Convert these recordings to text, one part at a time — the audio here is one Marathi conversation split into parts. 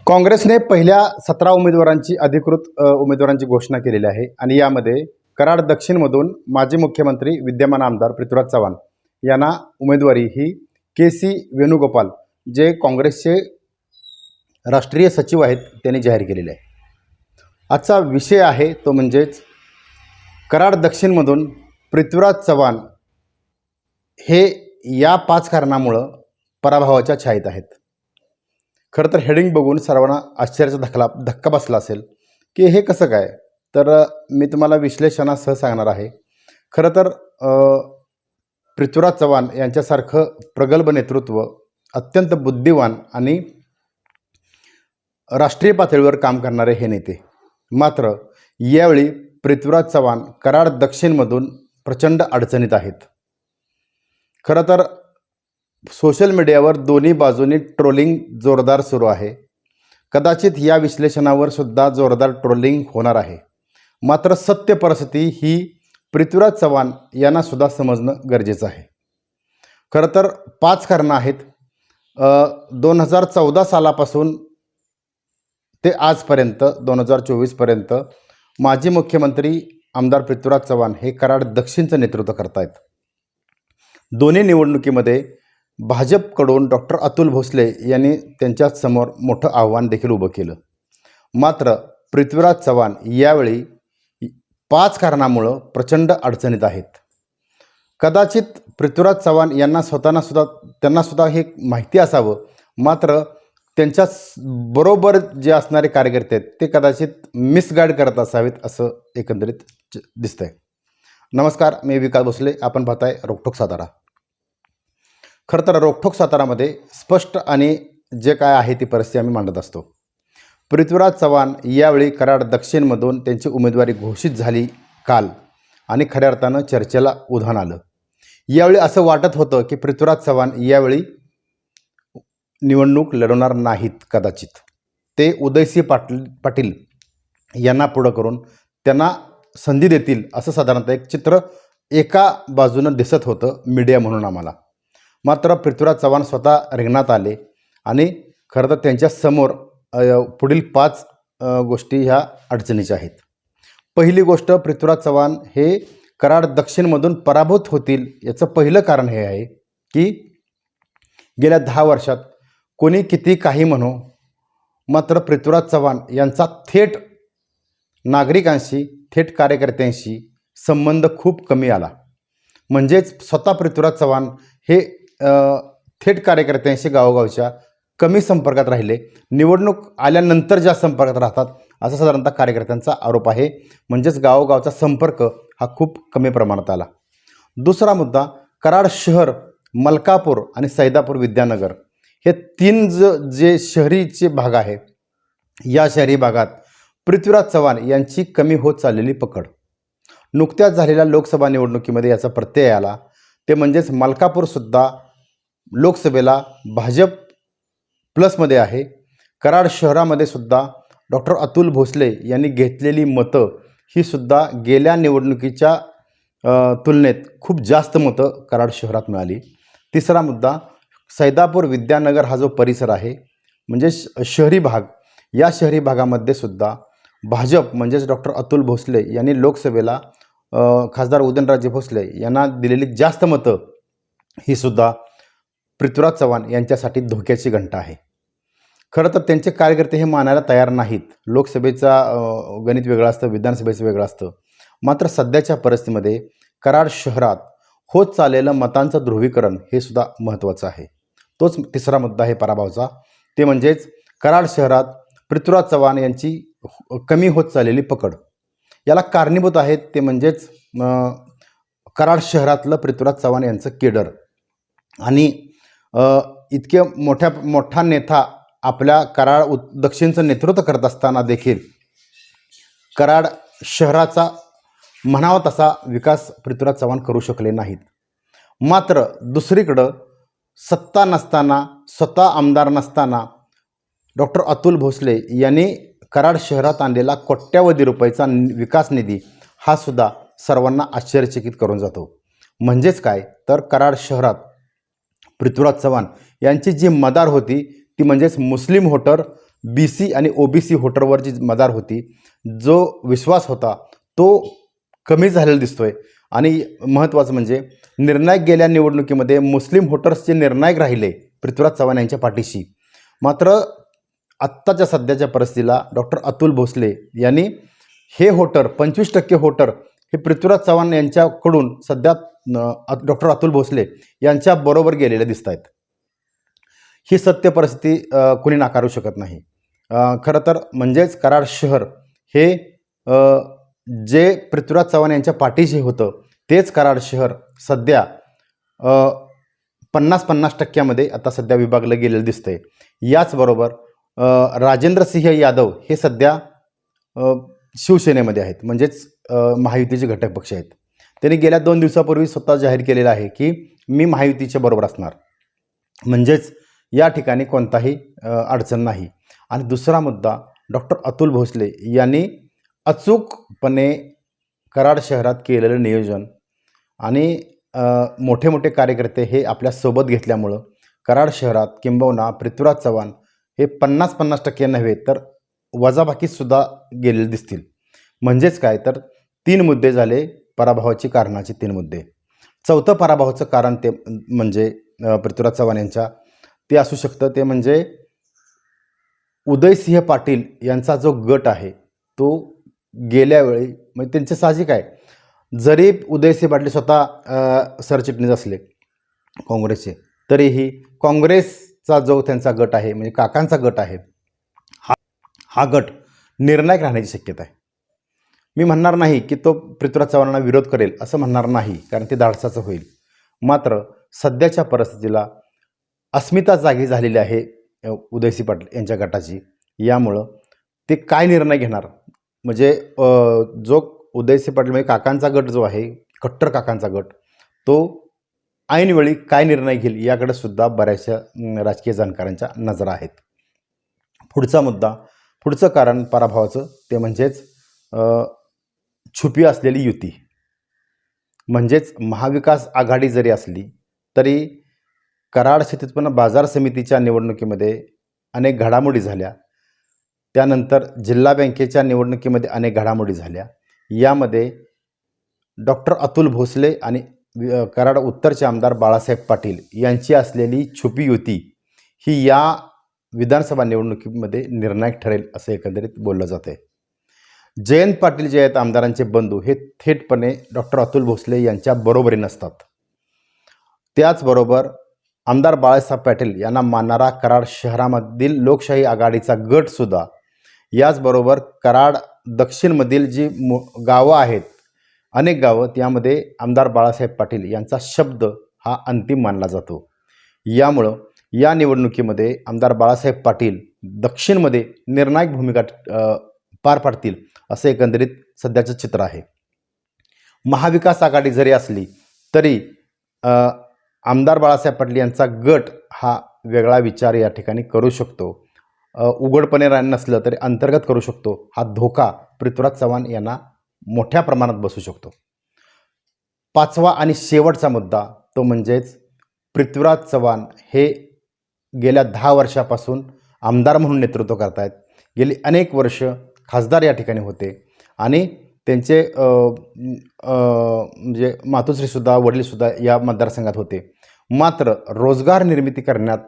काँग्रेसने पहिल्या 17 उमेदवारांची अधिकृत उमेदवारांची घोषणा केलेली आहे आणि यामध्ये कराड दक्षिणमधून माजी मुख्यमंत्री विद्यमान आमदार पृथ्वीराज चव्हाण यांना उमेदवारी ही के.सी. वेणुगोपाल जे काँग्रेसचे राष्ट्रीय सचिव आहेत त्यांनी जाहीर केलेले आहे। आजचा विषय आहे तो म्हणजेच कराड दक्षिणमधून पृथ्वीराज चव्हाण हे या 5 कारणामुळे पराभवाच्या छायेत आहेत। खरं तर हेडिंग बघून सर्वांना आश्चर्याचा धक्का बसला असेल की हे कसं काय, तर मी तुम्हाला विश्लेषणासह सांगणार आहे। खरं तर पृथ्वीराज चव्हाण यांच्यासारखं प्रगल्भ नेतृत्व, अत्यंत बुद्धिवान आणि राष्ट्रीय पातळीवर काम करणारे हे नेते, मात्र यावेळी पृथ्वीराज चव्हाण कराड दक्षिणमधून प्रचंड अडचणीत आहेत। खरं तर सोशल मीडियावर दोन्ही बाजूनी ट्रोलिंग जोरदार सुरू आहे। कदाचित या विश्लेषणावर सुद्धा जोरदार ट्रोलिंग होणार आहे, मात्र सत्य परिस्थिती ही पृथ्वीराज चव्हाण यांना सुद्धा समजणं गरजेचं आहे। खरं तर 5 कारणं आहेत। 2014 सालापासून ते आजपर्यंत 2024 पर्यंत माजी मुख्यमंत्री आमदार पृथ्वीराज चव्हाण हे कराड दक्षिणचं नेतृत्व करत आहेत। दोन्ही निवडणुकीमध्ये भाजपकडून डॉक्टर अतुल भोसले यांनी त्यांच्यासमोर मोठं आव्हान देखील उभं केलं, मात्र पृथ्वीराज चव्हाण यावेळी 5 कारणामुळं प्रचंड अडचणीत आहेत। कदाचित पृथ्वीराज चव्हाण यांना त्यांना सुद्धा हे माहिती असावं, मात्र त्यांच्या बरोबर जे असणारे कार्यकर्ते आहेत ते कदाचित मिसगाईड करत असावेत असं एकंदरीत दिसतंय। नमस्कार, मी विकास भोसले, आपण पाहताय रोकठोक सातारा। खरं तर रोकठोक सातारामध्ये स्पष्ट आणि जे काय आहे ती परिस्थिती आम्ही मांडत असतो। पृथ्वीराज चव्हाण यावेळी कराड दक्षिणमधून त्यांची उमेदवारी घोषित झाली काल आणि खऱ्या अर्थानं चर्चेला उधाण आलं। यावेळी असं वाटत होतं की पृथ्वीराज चव्हाण यावेळी निवडणूक लढवणार नाहीत, कदाचित ते उदयसिंह पाटील यांना पुढं करून त्यांना संधी देतील असं साधारणतः एक चित्र एका बाजूनं दिसत होतं मीडिया म्हणून आम्हाला। मात्र पृथ्वीराज चव्हाण स्वतः रिंगणात आले आणि खरं तर त्यांच्यासमोर पुढील 5 गोष्टी ह्या अडचणीच्या आहेत। पहिली गोष्ट, पृथ्वीराज चव्हाण हे कराड दक्षिणमधून पराभूत होतील याचं पहिलं कारण हे आहे की गेल्या 10 वर्षात कोणी किती काही म्हणो, मात्र पृथ्वीराज चव्हाण यांचा थेट नागरिकांशी, थेट कार्यकर्त्यांशी संबंध खूप कमी आला। म्हणजेच स्वतः पृथ्वीराज चव्हाण हे थेट कार्यकर्त्यांशी गावोगावच्या कमी संपर्कात राहिले, निवडणूक आल्यानंतर ज्या संपर्कात राहतात असा साधारणतः कार्यकर्त्यांचा आरोप आहे। म्हणजेच गावोगावचा संपर्क हा खूप कमी प्रमाणात आला। दुसरा मुद्दा, कराड शहर, मलकापूर आणि सैदापूर विद्यानगर हे 3 जे शहरीचे भाग आहे, या शहरी भागात पृथ्वीराज चव्हाण यांची कमी होत चाललेली पकड नुकत्याच झालेल्या लोकसभा निवडणुकीमध्ये याचा प्रत्यय आला। ते म्हणजेच मलकापूरसुद्धा लोकसभेला भाजप प्लसमध्ये आहे। कराड शहरामध्ये सुद्धा डॉक्टर अतुल भोसले यांनी घेतलेली मतं ही सुद्धा गेल्या निवडणुकीच्या तुलनेत खूप जास्त मतं कराड शहरात मिळाली। तिसरा मुद्दा, सैदापूर विद्यानगर हा जो परिसर आहे म्हणजे शहरी भाग, या शहरी भागामध्ये सुद्धा भाजप म्हणजेच डॉक्टर अतुल भोसले यांनी लोकसभेला खासदार उदयनराजे भोसले यांना दिलेली जास्त मतं ही सुद्धा पृथ्वीराज चव्हाण यांच्यासाठी धोक्याची घंटा आहे। खरं तर त्यांचे कार्यकर्ते हे मानायला तयार नाहीत। लोकसभेचा गणित वेगळं असतं, विधानसभेचं वेगळं असतं, मात्र सध्याच्या परिस्थितीमध्ये कराड शहरात होत चाललेलं मतांचं ध्रुवीकरण हे सुद्धा महत्त्वाचं आहे। तोच तिसरा मुद्दा आहे पराभवाचा, ते म्हणजेच कराड शहरात पृथ्वीराज चव्हाण यांची कमी होत चाललेली पकड। याला कारणीभूत आहेत ते म्हणजेच कराड शहरातलं पृथ्वीराज चव्हाण यांचं केडर आणि इतके मोठा नेता आपल्या कराड दक्षिणचं नेतृत्व करत असताना देखील कराड शहराचा म्हणावा तसा विकास पृथ्वीराज चव्हाण करू शकले नाहीत। मात्र दुसरीकडं सत्ता नसताना, स्वतः आमदार नसताना डॉक्टर अतुल भोसले यांनी कराड शहरात आणलेला कोट्यावधी रुपयाचा विकास निधी हा सुद्धा सर्वांना आश्चर्यचकित करून जातो। म्हणजेच काय, तर कराड शहरात पृथ्वीराज चव्हाण यांची जी मदार होती ती म्हणजेच मुस्लिम वोटर BC आणि OBC व्होटरवर जी मदार होती, जो विश्वास होता तो कमी झालेला दिसतोय. आणि महत्त्वाचं म्हणजे निर्णायक गेल्या निवडणुकीमध्ये मुस्लिम व्होटर्सचे निर्णायक राहिले पृथ्वीराज चव्हाण यांच्या पाठीशी. मात्र आत्ताच्या सध्याच्या परिस्थितीला डॉक्टर अतुल भोसले यांनी हे व्होटर 25% व्होटर हे पृथ्वीराज चव्हाण यांच्याकडून सध्या डॉक्टर अतुल भोसले यांच्या बरोबर गेलेले दिसत आहेत. ही सत्य परिस्थिती कोणी नाकारू शकत नाही. खरं तर म्हणजेच कराड शहर हे जे पृथ्वीराज चव्हाण यांच्या पाठीशी होतं तेच कराड शहर सध्या 50-50% आता सध्या विभागलं गेलेलं दिसतंय. याचबरोबर राजेंद्र सिंह यादव हे सध्या शिवसेनेमध्ये आहेत, म्हणजेच महायुतीचे घटक पक्ष आहेत. त्यांनी गेल्या 2 दिवसापूर्वी स्वतः जाहीर केलेलं आहे की मी महायुतीच्या बरोबर असणार, म्हणजेच या ठिकाणी कोणताही अडचण नाही. आणि दुसरा मुद्दा, डॉक्टर अतुल भोसले यांनी अचूकपणे कराड शहरात केलेलं नियोजन आणि मोठे मोठे कार्यकर्ते हे आपल्यासोबत घेतल्यामुळं कराड शहरात किंबहुना पृथ्वीराज चव्हाण हे 50-50% नव्हे तर वजाबाकीसुद्धा गेलेले दिसतील. म्हणजेच काय तर 3 मुद्दे झाले पराभवाची कारणाचे 3 मुद्दे. चौथं पराभवाचं कारण ते म्हणजे पृथ्वीराज चव्हाण यांच्या ते असू शकतं, ते म्हणजे उदयसिंह पाटील यांचा जो गट आहे तो गेल्या वेळी म्हणजे त्यांचे साहजिक आहे, जरी उदयसिंह पाटील स्वतः सरचिटणीस असले काँग्रेसचे, तरीही काँग्रेसचा जो त्यांचा गट आहे म्हणजे काकांचा गट आहे हा गट निर्णायक राहण्याची शक्यता आहे. मी म्हणणार नाही की तो पृथ्वीराज चव्हाणांना विरोध करेल असं म्हणणार नाही, कारण ते धाडसाचं होईल. मात्र सध्याच्या परिस्थितीला अस्मिता जागी झालेली आहे उदयसिंह पाटील यांच्या गटाची. यामुळं ते काय निर्णय घेणार, म्हणजे जो उदयसिंह पाटील म्हणजे काकांचा गट जो आहे, कट्टर काकांचा गट, तो ऐनवेळी काय निर्णय घेईल याकडे सुद्धा बऱ्याचशा राजकीय जाणकारांच्या नजरा आहेत. पुढचा मुद्दा, पुढचं कारण पराभवाचं ते म्हणजेच छुपी असलेली युती. म्हणजेच महाविकास आघाडी जरी असली तरी कराड शेती उत्पन्न बाजार समितीच्या निवडणुकीमध्ये अनेक घडामोडी झाल्या, त्यानंतर जिल्हा बँकेच्या निवडणुकीमध्ये अनेक घडामोडी झाल्या. यामध्ये डॉक्टर अतुल भोसले आणि कराड उत्तरचे आमदार बाळासाहेब पाटील यांची असलेली छुपी युती ही या विधानसभा निवडणुकीमध्ये निर्णायक ठरेल असं एकंदरीत बोललं जातं आहे. जयंत पाटील जे आहेत आमदारांचे बंधू हे थेटपणे डॉक्टर अतुल भोसले यांच्या बरोबरीने नसतात. त्याचबरोबर आमदार बाळासाहेब पाटील यांना मानणारा कराड शहरामधील लोकशाही आघाडीचा गटसुद्धा, याचबरोबर कराड दक्षिणमधील जी गावं आहेत अनेक गावं, त्यामध्ये आमदार बाळासाहेब पाटील यांचा शब्द हा अंतिम मानला जातो. यामुळं या निवडणुकीमध्ये आमदार बाळासाहेब पाटील दक्षिणमध्ये निर्णायक भूमिका पार पाडतील असं एकंदरीत सध्याचं चित्र आहे. महाविकास आघाडी जरी असली तरी आमदार बाळासाहेब पाटील यांचा गट हा वेगळा विचार या ठिकाणी करू शकतो, उघडपणे नसलं तरी अंतर्गत करू शकतो. हा धोका पृथ्वीराज चव्हाण यांना मोठ्या प्रमाणात बसू शकतो. पाचवा आणि शेवटचा मुद्दा तो म्हणजेच पृथ्वीराज चव्हाण हे गेल्या 10 वर्षापासून आमदार म्हणून नेतृत्व करत आहेत. गेली अनेक वर्ष खासदार या ठिकाणी होते आणि त्यांचे म्हणजे मातोश्रीसुद्धा वडीलसुद्धा या मतदारसंघात होते. मात्र रोजगार निर्मिती करण्यात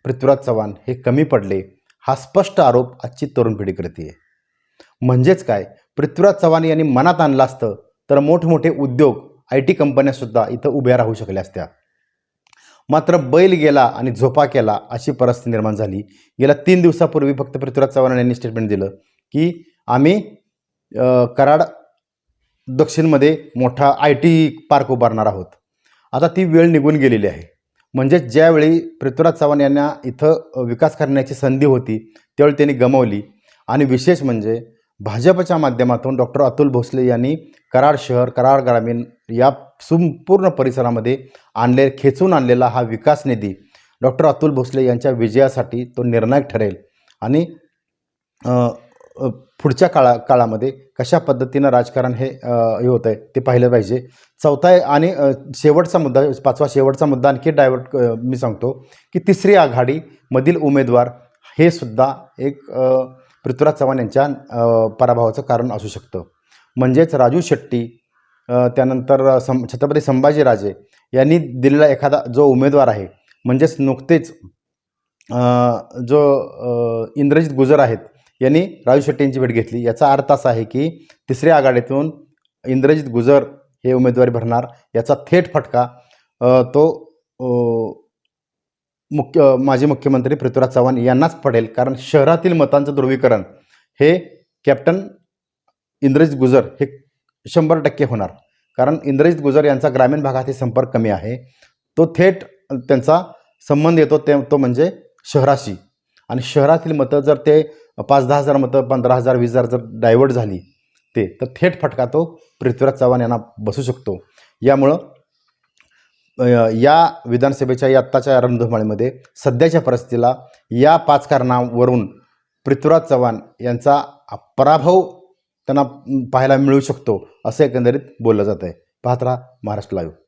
पृथ्वीराज चव्हाण हे कमी पडले, हा स्पष्ट आरोप आजची तरुण पिढी करते आहे. म्हणजेच काय, पृथ्वीराज चव्हाण यांनी मनात आणलं असतं तर मोठमोठे उद्योग IT कंपन्यासुद्धा इथं उभ्या राहू शकल्या असत्या. मात्र बैल गेला आणि झोपा केला अशी परिस्थिती निर्माण झाली. गेल्या 3 दिवसापूर्वी फक्त पृथ्वीराज चव्हाण यांनी स्टेटमेंट दिलं की आम्ही कराड दक्षिणमध्ये मोठा IT पार्क उभारणार आहोत. आता ती वेळ निघून गेलेली आहे. म्हणजे ज्यावेळी पृथ्वीराज चव्हाण यांना इथं विकास करण्याची संधी होती त्यावेळी त्यांनी गमावली. आणि विशेष म्हणजे भाजपच्या माध्यमातून डॉक्टर अतुल भोसले यांनी कराड शहर, कराड ग्रामीण या संपूर्ण परिसरामध्ये खेचून आणलेला हा विकास निधी डॉक्टर अतुल भोसले यांच्या विजयासाठी तो निर्णायक ठरेल. आणि पुढच्या काळामध्ये कशा पद्धतीनं राजकारण हे होतं आहे ते पाहिलं पाहिजे. चौथा आणि शेवटचा मुद्दा, 5वा शेवटचा मुद्दा आणखी डायव्हर्ट मी सांगतो की तिसरी आघाडीमधील उमेदवार हे सुद्धा एक पृथ्वीराज चव्हाण यांच्या पराभवाचं कारण असू शकतं. म्हणजेच राजू शेट्टी त्यानंतर छत्रपती संभाजीराजे यांनी दिलेला एखादा जो उमेदवार आहे, म्हणजेच नुकतेच जो इंद्रजित गुजर आहेत यांनी राजू शेट्टी यांची भेट घेतली. याचा अर्थ असा आहे की तिसऱ्या आघाडीतून इंद्रजित गुजर हे उमेदवारी भरणार. याचा थेट फटका तो माजी मुख्यमंत्री पृथ्वीराज चव्हाण यांनाच पडेल. कारण शहरातील मतांचं ध्रुवीकरण हे कॅप्टन इंद्रजित गुजर हे 100% होणार. कारण इंद्रजित गुजर यांचा ग्रामीण भागातील संपर्क कमी आहे. तो थेट त्यांचा संबंध येतो तो म्हणजे शहराशी. आणि शहरातील मतं जर ते 5-10 हजार मतं 15,000 20,000 जर डायव्हर्ट झाली तर थेट फटका तो पृथ्वीराज चव्हाण यांना बसू शकतो. यामुळं या विधानसभेच्या आत्ताच्या रणधुमाळीमध्ये सध्याच्या परिस्थितीला या 5 कारणावरून पृथ्वीराज चव्हाण यांचा पराभव त्यांना पाहायला मिळू शकतो असं एकंदरीत बोललं जात आहे. पाहत राहा महाराष्ट्र लाईव्ह.